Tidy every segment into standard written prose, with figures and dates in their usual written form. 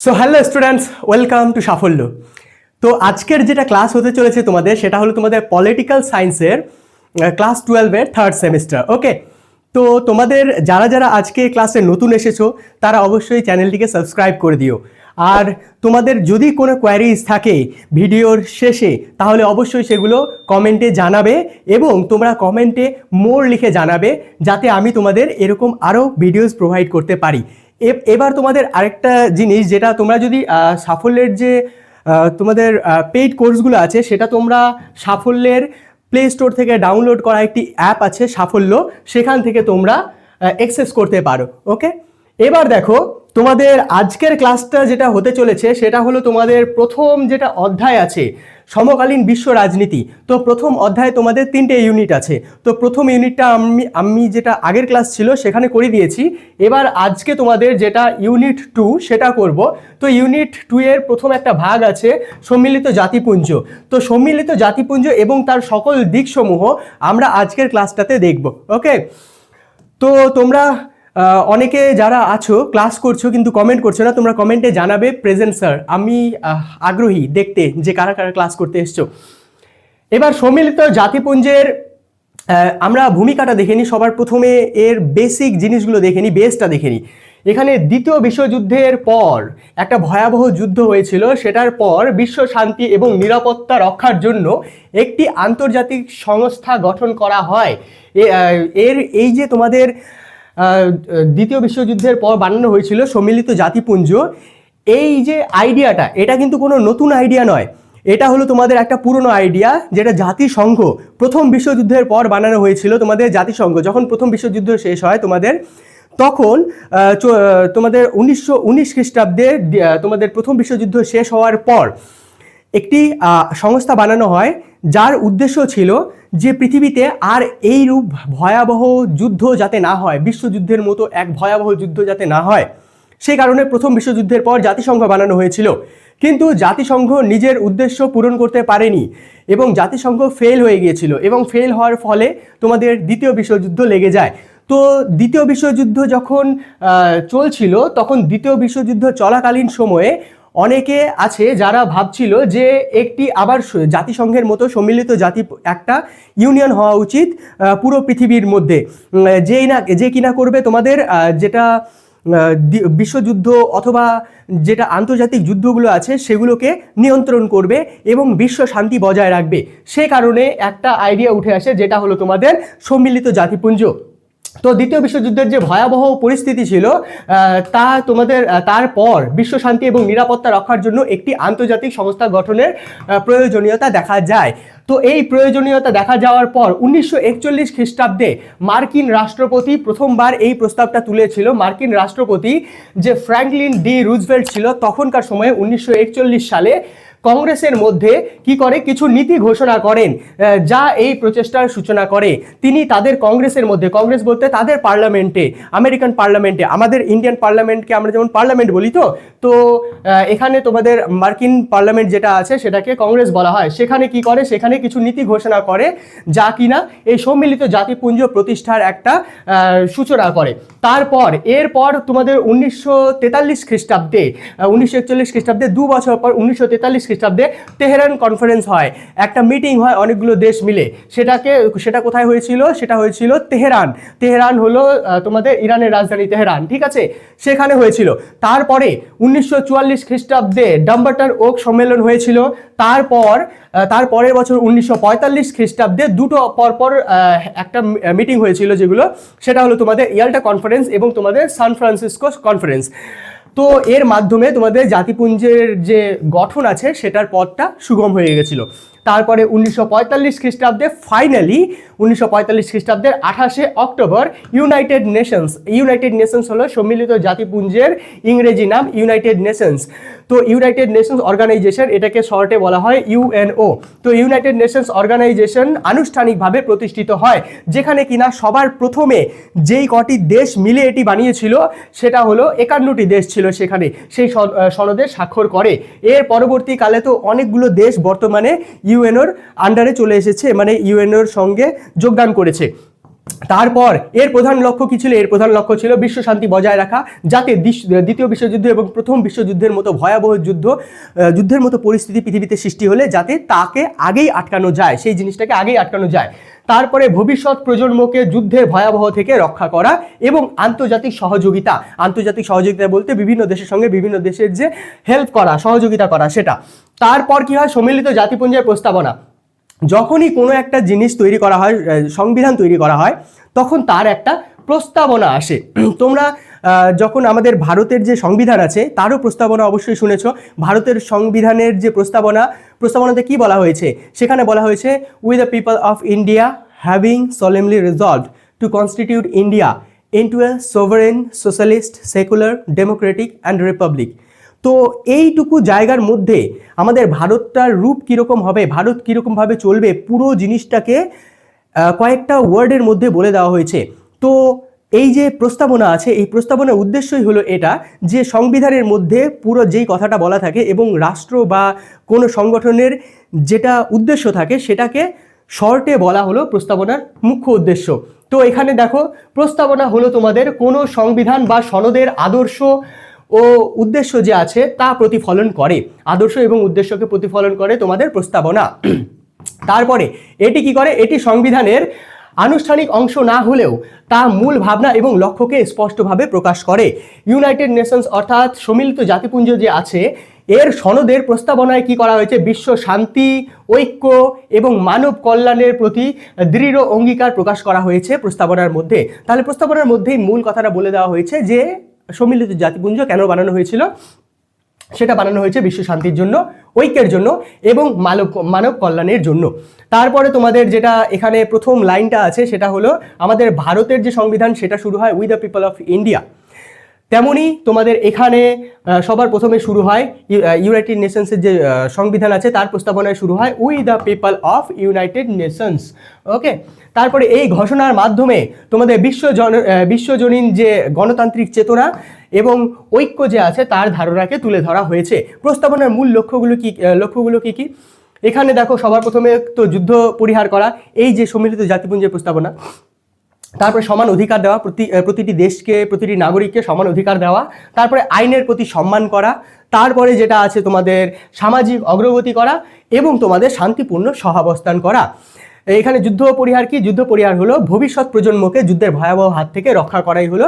So hello students, welcome to সাফল্য। তো আজকের যেটা ক্লাস হতে চলেছে তোমাদের, সেটা হলো তোমাদের পলিটিক্যাল সায়েন্সের ক্লাস 12-এর থার্ড সেমিস্টার। ওকে, তো তোমাদের যারা যারা আজকে ক্লাসে নতুন এসেছো তারা অবশ্যই চ্যানেলটিকে সাবস্ক্রাইব করে দিও। আর তোমাদের যদি কোনো কোয়ারিজ থাকে ভিডিওর শেষে, তাহলে অবশ্যই সেগুলো কমেন্টে জানাবে এবং তোমরা কমেন্টে মোর লিখে জানাবে, যাতে আমি তোমাদের এরকম আরও ভিডিওস প্রোভাইড করতে পারি। এবার তোমাদের আরেকটা জিনিস, যেটা তোমরা যদি সাফল্যের যে তোমাদের পেইড কোর্সগুলো আছে, সেটা তোমরা সাফল্যের প্লে স্টোর থেকে ডাউনলোড করা একটি অ্যাপ আছে সাফল্য, সেখান থেকে তোমরা অ্যাক্সেস করতে পারো। ওকে, এবার দেখো তোমাদের আজকের ক্লাসটা যেটা হতে চলেছে সেটা হলো তোমাদের প্রথম যেটা অধ্যায় আছে সমকালীন বিশ্ব রাজনীতি। তো প্রথম অধ্যায়ে তোমাদের 3টে ইউনিট আছে। তো প্রথম ইউনিটটা আমি যেটা আগের ক্লাস ছিল সেখানে করে দিয়েছি। এবার আজকে তোমাদের যেটা ইউনিট 2 সেটা করব। তো ইউনিট 2 এর প্রথম একটা ভাগ আছে সম্মিলিত জাতিপুঞ্জ। তো সম্মিলিত জাতিপুঞ্জ এবং তার সকল দিকসমূহ আমরা আজকের ক্লাসটাতে দেখব। ওকে, তো তোমরা অনেকে যারা আছো ক্লাস করছো কিন্তু কমেন্ট করছো না, তোমরা কমেন্টে জানাবে প্রেজেন্ট স্যার, আমি আগ্রহী দেখতে যে কারা কারা ক্লাস করতে এসছো। এবার সম্মিলিত জাতিপুঞ্জের আমরা ভূমিকাটা দেখে নিই। সবার প্রথমে এর বেসিক জিনিসগুলো দেখে নিই, বেসটা দেখে নিই। এখানে দ্বিতীয় বিশ্বযুদ্ধের পর একটা ভয়াবহ যুদ্ধ হয়েছিল, সেটার পর বিশ্ব শান্তি এবং নিরাপত্তা রক্ষার জন্য একটি আন্তর্জাতিক সংস্থা গঠন করা হয়। এই যে তোমাদের দ্বিতীয় বিশ্বযুদ্ধের পর বানানো হয়েছিল সম্মিলিত জাতিপুঞ্জ, এই যে আইডিয়াটা, এটা কিন্তু কোনো নতুন আইডিয়া নয়। এটা হলো তোমাদের একটা পুরনো আইডিয়া, যেটা জাতিসংঘ প্রথম বিশ্বযুদ্ধের পর বানানো হয়েছিল। তোমাদের জাতিসংঘ যখন প্রথম বিশ্বযুদ্ধ শেষ হয় তোমাদের, তখন তোমাদের 1919 খ্রিস্টাব্দে তোমাদের প্রথম বিশ্বযুদ্ধ শেষ হওয়ার পর একটি সংস্থা বানানো হয়, যার উদ্দেশ্য ছিল যে পৃথিবীতে আর এইরূপ ভয়াবহ যুদ্ধ যাতে না হয়, বিশ্বযুদ্ধের মতো এক ভয়াবহ যুদ্ধ যাতে না হয়, সেই কারণে প্রথম বিশ্বযুদ্ধের পর জাতিসংঘ বানানো হয়েছিল। কিন্তু জাতিসংঘ নিজের উদ্দেশ্য পূরণ করতে পারেনি এবং জাতিসংঘ ফেল হয়ে গিয়েছিল, এবং ফেল হওয়ার ফলে তোমাদের দ্বিতীয় বিশ্বযুদ্ধ লেগে যায়। তো দ্বিতীয় বিশ্বযুদ্ধ যখন চলছিল, তখন দ্বিতীয় বিশ্বযুদ্ধ চলাকালীন সময়ে অনেকে আছে যারা ভাবছিল যে একটি আবার জাতিসংঘের মতো সম্মিলিত জাতি একটা ইউনিয়ন হওয়া উচিত পুরো পৃথিবীর মধ্যে, যে কিনা করবে তোমাদের যেটা বিশ্বযুদ্ধ অথবা যেটা আন্তর্জাতিক যুদ্ধগুলো আছে সেগুলোকে নিয়ন্ত্রণ করবে এবং বিশ্ব শান্তি বজায় রাখবে। সে কারণে একটা আইডিয়া উঠে আসে, যেটা হলো তোমাদের সম্মিলিত জাতিপুঞ্জ। তো দ্বিতীয় বিশ্বযুদ্ধের যে ভয়াবহ পরিস্থিতি ছিল, তা তোমাদের তারপর বিশ্ব শান্তি এবং নিরাপত্তা রক্ষার জন্য একটি আন্তর্জাতিক সংস্থা গঠনের প্রয়োজনীয়তা দেখা যায়। তো এই প্রয়োজনীয়তা দেখা যাওয়ার পর 1941 খ্রিস্টাব্দে মার্কিন রাষ্ট্রপতি প্রথমবার এই প্রস্তাবটা তুলেছিল। মার্কিন রাষ্ট্রপতি যে ফ্র্যাঙ্কলিন ডি রুজভেল্ট ছিল তখনকার সময়ে 1941 সালে কংগ্রেসের মধ্যে কি করে কিছু নীতি ঘোষণা করেন, যা এই প্রচেষ্টার সূচনা করে। তিনি তাদের কংগ্রেসের মধ্যে, কংগ্রেস বলতে তাদের পার্লামেন্টে, আমেরিকান পার্লামেন্টে, আমাদের ইন্ডিয়ান পার্লামেন্টকে আমরা যেমন পার্লামেন্ট বলি, তো এখানে তোমাদের মার্কিন পার্লামেন্ট যেটা আছে সেটাকে কংগ্রেস বলা হয়। সেখানে কি করে, সেখানে কিছু নীতি ঘোষণা করে যা কিনা এই সম্মিলিত জাতিপুঞ্জ প্রতিষ্ঠার একটা সূচনা করে। এরপর তোমাদের 1943 খ্রিস্টাব্দে, 1941 খ্রিস্টাব্দে 2 বছর পর 1943 খ্রিস্টাব্দে তেহরান কনফারেন্স হয়, একটা মিটিং হয় অনেকগুলো দেশ মিলে। সেটা কোথায় হয়েছিল? সেটা হয়েছিল তেহরান হলো তোমাদের ইরানের রাজধানী তেহরান, ঠিক আছে, সেখানে হয়েছিল। তারপরে 1944 খ্রিস্টাব্দে ডাম্বাটার ওক সম্মেলন হয়েছিল। তার পরের বছর 1945 খ্রিস্টাব্দে দুটো পরপর একটা মিটিং হয়েছিল, যেগুলো সেটা হলো তোমাদের ইয়াল্টা কনফারেন্স এবং তোমাদের সান ফ্রান্সিসকো কনফারেন্স। তো এর মাধ্যমে তোমাদের জাতিপুঞ্জের যে গঠন আছে সেটার পথটা সুগম হয়ে গেছিল। তারপরে 1945 খ্রিস্টাব্দে ফাইনালি 1945 খ্রিস্টাব্দের 28শে অক্টোবর ইউনাইটেড নেশনস হলো সম্মিলিত জাতিপুঞ্জের ইংরেজি নাম, ইউনাইটেড নেশনস। তো ইউনাইটেড নেশনস অর্গানাইজেশন, এটাকে শর্টে বলা হয় ইউএনও। তো ইউনাইটেড নেশনস অর্গানাইজেশন আনুষ্ঠানিকভাবে প্রতিষ্ঠিত হয়, যেখানে কিনা সবার প্রথমে যেই কটি দেশ মিলে এটি বানিয়েছিল সেটা হলো 51টি দেশ ছিল সেখানে, সেই সনদে স্বাক্ষর করে। এর পরবর্তীকালে তো অনেকগুলো দেশ বর্তমানে ইউএনওর আন্ডারে চলে এসেছে, মানে ইউএনওর সঙ্গে যোগদান করেছে। তারপর এর প্রধান লক্ষ্য কি ছিল? এর প্রধান লক্ষ্য ছিল বিশ্ব শান্তি বজায় রাখা, যাতে দ্বিতীয় বিশ্বযুদ্ধ এবং প্রথম বিশ্বযুদ্ধের মতো ভয়াবহ যুদ্ধের মতো পরিস্থিতি পৃথিবীতে সৃষ্টি হলে যাতে তাকে আগেই আটকানো যায়, সেই জিনিসটাকে আগেই আটকানো যায়। তারপরে ভবিষ্যৎ প্রজন্মকে যুদ্ধের ভয়াবহ থেকে রক্ষা করা এবং আন্তর্জাতিক সহযোগিতা বলতে বিভিন্ন দেশের সঙ্গে বিভিন্ন দেশের যে হেল্প করা, সহযোগিতা করা সেটা। তারপর কি হয়? সম্মিলিত জাতিপুঞ্জের প্রস্তাবনা। যখনই কোনো একটা জিনিস তৈরি করা হয়, সংবিধান তৈরি করা হয়, তখন তার একটা প্রস্তাবনা আসে। তোমরা যখন আমাদের ভারতের যে সংবিধান আছে তারও প্রস্তাবনা অবশ্যই শুনেছ। ভারতের সংবিধানের যে প্রস্তাবনাতে কি বলা হয়েছে? সেখানে বলা হয়েছে, we the people of India having solemnly resolved to constitute India into a sovereign, socialist, secular, democratic and republic। তো এইটুকু জায়গার মধ্যে আমাদের ভারতটার রূপ কীরকম হবে, ভারত কীরকমভাবে চলবে, পুরো জিনিসটাকে কয়েকটা ওয়ার্ডের মধ্যে বলে দেওয়া হয়েছে। তো এই যে প্রস্তাবনা আছে, এই প্রস্তাবনার উদ্দেশ্যই হলো এটা যে সংবিধানের মধ্যে পুরো যেই কথাটা বলা থাকে এবং রাষ্ট্র বা কোনো সংগঠনের যেটা উদ্দেশ্য থাকে সেটাকে শর্টে বলা হলো প্রস্তাবনার মুখ্য উদ্দেশ্য। তো এখানে দেখো, প্রস্তাবনা হলো তোমাদের কোনো সংবিধান বা সনদের আদর্শ ও উদ্দেশ্য যে আছে তা প্রতিফলন করে, আদর্শ এবং উদ্দেশ্যকে প্রতিফলন করে তোমাদের প্রস্তাবনা। তারপরে এটি কি করে? এটি সংবিধানের আনুষ্ঠানিক অংশ না হলেও তা মূল ভাবনা এবং লক্ষ্যকে স্পষ্টভাবে প্রকাশ করে। ইউনাইটেড নেশনস অর্থাৎ সম্মিলিত জাতিপুঞ্জ যে আছে, এর সনদের প্রস্তাবনায় কি করা হয়েছে? বিশ্ব শান্তি, ঐক্য এবং মানব কল্যাণের প্রতি দৃঢ় অঙ্গীকার প্রকাশ করা হয়েছে প্রস্তাবনার মধ্যে। তাহলে প্রস্তাবনার মধ্যেই মূল কথাটা বলে দেওয়া হয়েছে যে সম্মিলিত জাতিপুঞ্জ কেন বানানো হয়েছিল। সেটা বানানো হয়েছে বিশ্ব শান্তির জন্য, ঐক্যের জন্য এবং মানব কল্যাণের জন্য। তারপরে তোমাদের যেটা এখানে প্রথম লাইনটা আছে সেটা হলো, আমাদের ভারতের যে সংবিধান সেটা শুরু হয় we the people of India, তেমনি তোমাদের এখানে সবার প্রথমে শুরু হয় ইউনাইটেড নেশনসের যে সংবিধান আছে তার প্রস্তাবনায় শুরু হয় we the people of United Nations. Okay, তারপরে এই ঘোষণার মাধ্যমে তোমাদের বিশ্বজনীন যে গণতান্ত্রিক চেতনা এবং ঐক্য যে আছে তার ধারণাকে তুলে ধরা হয়েছে। প্রস্তাবনার মূল লক্ষ্যগুলো কি কি? এখানে দেখো, সবার প্রথমে তো যুদ্ধ পরিহার করা, এই যে সম্মিলিত জাতিপুঞ্জের প্রস্তাবনা। তারপরে সমান অধিকার দেওয়া, প্রতিটি দেশকে, প্রতিটি নাগরিককে সমান অধিকার দেওয়া। তারপরে আইনের প্রতি সম্মান করা। তারপরে যেটা আছে তোমাদের সামাজিক অগ্রগতি করা এবং তোমাদের শান্তিপূর্ণ সহাবস্থান করা। এখানে যুদ্ধ পরিহার কি? যুদ্ধ পরিহার হলো ভবিষ্যৎ প্রজন্মকে যুদ্ধের ভয়াবহ হাত থেকে রক্ষা করাই হলো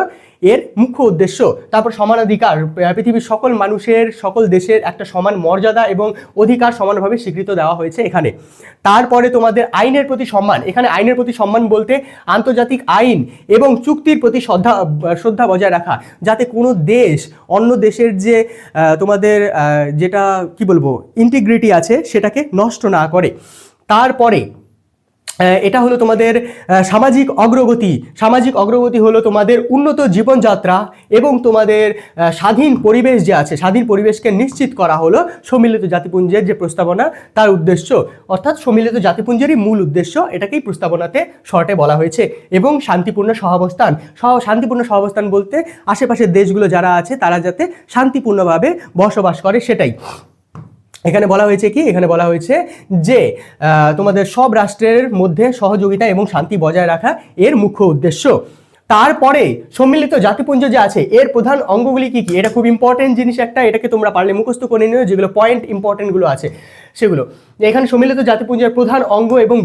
এর মুখ্য উদ্দেশ্য। তারপর সমানাধিকার, পৃথিবীর সকল মানুষের, সকল দেশের একটা সমান মর্যাদা এবং অধিকার সমানভাবে স্বীকৃত দেওয়া হয়েছে এখানে। তারপরে তোমাদের আইনের প্রতি সম্মান। এখানে আইনের প্রতি সম্মান বলতে আন্তর্জাতিক আইন এবং চুক্তির প্রতি শ্রদ্ধা বজায় রাখা, যাতে কোনো দেশ অন্য দেশের যে তোমাদের যেটা কি বলবো ইন্টিগ্রিটি আছে সেটাকে নষ্ট না করে। তারপরে এটা হলো তোমাদের সামাজিক অগ্রগতি। সামাজিক অগ্রগতি হলো তোমাদের উন্নত জীবনযাত্রা এবং তোমাদের স্বাধীন পরিবেশ যে আছে, স্বাধীন পরিবেশকে নিশ্চিত করা হলো সম্মিলিত জাতিপুঞ্জের যে প্রস্তাবনা তার উদ্দেশ্য, অর্থাৎ সম্মিলিত জাতিপুঞ্জেরই মূল উদ্দেশ্য, এটাকেই প্রস্তাবনাতে শর্টে বলা হয়েছে। এবং শান্তিপূর্ণ সহাবস্থান বলতে আশেপাশের দেশগুলো যারা আছে তারা যাতে শান্তিপূর্ণভাবে বসবাস করে সেটাই। এখানে বলা হয়েছে কি? এখানে বলা হয়েছে যে তোমাদের সব রাষ্ট্রের মধ্যে সহযোগিতা এবং শান্তি বজায় রাখা এর মুখ্য উদ্দেশ্য। তারপরে সম্মিলিত জাতিপুঞ্জ যে আছে এর প্রধান অঙ্গগুলি কি কি? এটা খুব ইম্পর্টেন্ট জিনিস একটা, এটাকে তোমরা পারলে মুখস্থ করে নিও, যেগুলো পয়েন্ট ইম্পর্টেন্টগুলো আছে সেগুলো। এখানে সম্মিলিত জাতিপুঞ্জের প্রধান অঙ্গ এবং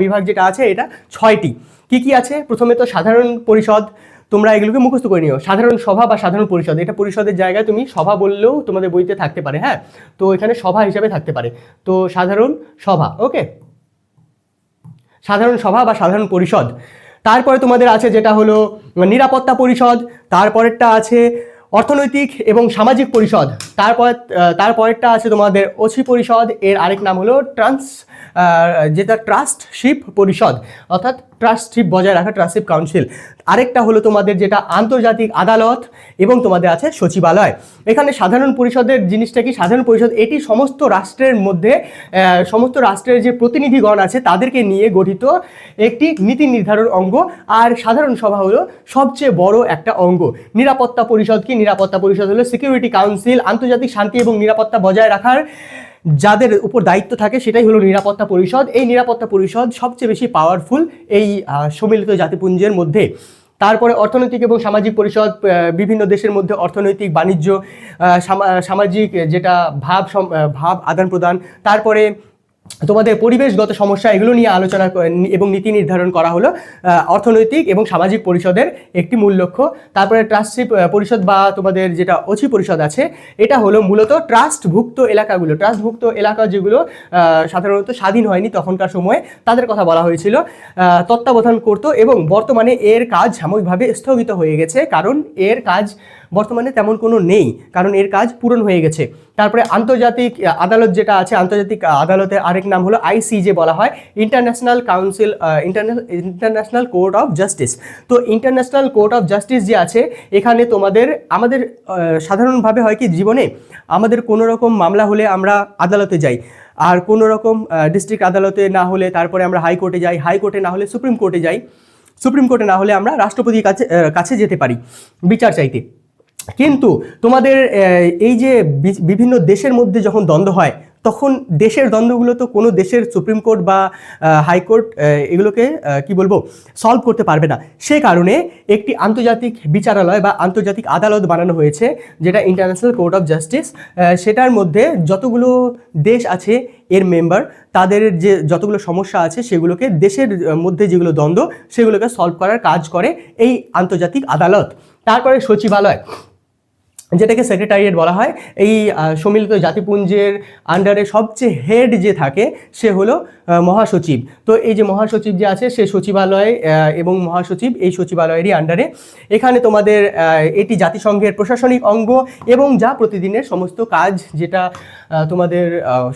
বিভাগ যেটা আছে এটা 6টি। কি কি আছে? প্রথমে তো সাধারণ পরিষদ, তোমরা এগুলোকে মুখস্থ করে নিও। সাধারণ সভা বা সাধারণ পরিষদ, এটা পরিষদের জায়গায় তুমি সভা বললেও তোমাদের বইতে থাকতে পারে, হ্যাঁ, তো এখানে সভা হিসাবে থাকতে পারে। তো সাধারণ সভা, ওকে, সাধারণ সভা বা সাধারণ পরিষদ। তারপরে তোমাদের আছে যেটা হলো নিরাপত্তা পরিষদ। তারপরেরটা আছে অর্থনৈতিক এবং সামাজিক পরিষদ। তারপরেরটা আছে তোমাদের অছি পরিষদ, এর আরেক নাম হলো যেটা ট্রাস্টশিপ পরিষদ, অর্থাৎ ট্রাস্টশিপ বজায় রাখা, ট্রাস্টশিপ কাউন্সিল। আরেকটা হলো তোমাদের যেটা আন্তর্জাতিক আদালত এবং তোমাদের আছে সচিবালয়। এখানে সাধারণ পরিষদের জিনিসটা কি? সাধারণ পরিষদ এটি সমস্ত রাষ্ট্রের মধ্যে সমস্ত রাষ্ট্রের যে প্রতিনিধিগণ আছে তাদেরকে নিয়ে গঠিত একটি নীতি নির্ধারণ অঙ্গ। আর সাধারণ সভা হলো সবচেয়ে বড় একটা অঙ্গ। নিরাপত্তা পরিষদ কি? নিরাপত্তা পরিষদ হলো সিকিউরিটি কাউন্সিল, আন্তর্জাতিক শান্তি এবং নিরাপত্তা বজায় রাখার যাদের উপর দায়িত্ব থাকে সেটাই হলো নিরাপত্তা পরিষদ। এই নিরাপত্তা পরিষদ সবচেয়ে বেশি পাওয়ারফুল এই সম্মিলিত জাতিপুঞ্জের মধ্যে। তারপরে অর্থনৈতিক এবং সামাজিক পরিষদ, বিভিন্ন দেশের মধ্যে অর্থনৈতিক, বাণিজ্য, সামাজিক যেটা ভাব আদান প্রদান, তারপরে তোমাদের পরিবেশগত সমস্যা, এগুলো নিয়ে আলোচনা এবং নীতি নির্ধারণ করা হলো অর্থনৈতিক এবং সামাজিক পরিষদের একটি মূল লক্ষ্য। তারপরে ট্রাস্টশিপ পরিষদ বা তোমাদের যেটা অচি পরিষদ আছে, এটা হলো মূলত ট্রাস্টভুক্ত এলাকাগুলো, ট্রাস্টভুক্ত এলাকা যেগুলো সাধারণত স্বাধীন হয়নি তখনকার সময়ে, তাদের কথা বলা হয়েছিল, তত্ত্বাবধান করতো। এবং বর্তমানে এর কাজ সাময়িকভাবে স্থগিত হয়ে গেছে, কারণ এর কাজ বর্তমানে তেমন কোনো নেই, কারণ এর কাজ পূরণ হয়ে গেছে। তারপরে আন্তর্জাতিক আদালত যেটা আছে, আন্তর্জাতিক আদালতের আরেক নাম হলো আইসিজে বলা হয়, international council, international court of justice. তো ইন্টারন্যাশনাল কোর্ট অফ জাস্টিস যে আছে, এখানে আমাদের সাধারণভাবে হয় কি, জীবনে আমাদের কোনো রকম মামলা হলে আমরা আদালতে যাই, আর কোনো রকম ডিস্ট্রিক্ট আদালতে না হলে তারপরে আমরা হাইকোর্টে যাই, হাইকোর্টে না হলে সুপ্রিম কোর্টে যাই, সুপ্রিম কোর্টে না হলে আমরা রাষ্ট্রপতির কাছে যেতে পারি বিচার চাইতে। কিন্তু তোমাদের এই যে বিভিন্ন দেশের মধ্যে যখন দ্বন্দ্ব হয়, তখন দেশের দ্বন্দ্বগুলো তো কোনো দেশের সুপ্রিম কোর্ট বা হাইকোর্ট এগুলোকে কি বলবো সলভ করতে পারবে না। সে কারণে একটি আন্তর্জাতিক বিচারালয় বা আন্তর্জাতিক আদালত বানানো হয়েছে, যেটা ইন্টারন্যাশনাল কোর্ট অফ জাস্টিস। সেটার মধ্যে যতগুলো দেশ আছে এর মেম্বার, তাদের যে যতগুলো সমস্যা আছে সেগুলোকে, দেশের মধ্যে যেগুলো দ্বন্দ্ব সেগুলোকে সলভ করার কাজ করে এই আন্তর্জাতিক আদালত। তারপরে সচিবালয়, যেটাকে সেক্রেটারিয়েট বলা হয়, এই সম্মিলিত জাতিপুঞ্জের আন্ডারে সবচেয়ে হেড যে থাকে সে হলো মহাসচিব। তো এই যে মহাসচিব যে আছে, সে সচিবালয় এবং মহাসচিব এই সচিবালয়েরই আন্ডারে। এখানে তোমাদের এটি জাতিসংঘের প্রশাসনিক অঙ্গ এবং যা প্রতিদিনের সমস্ত কাজ যেটা তোমাদের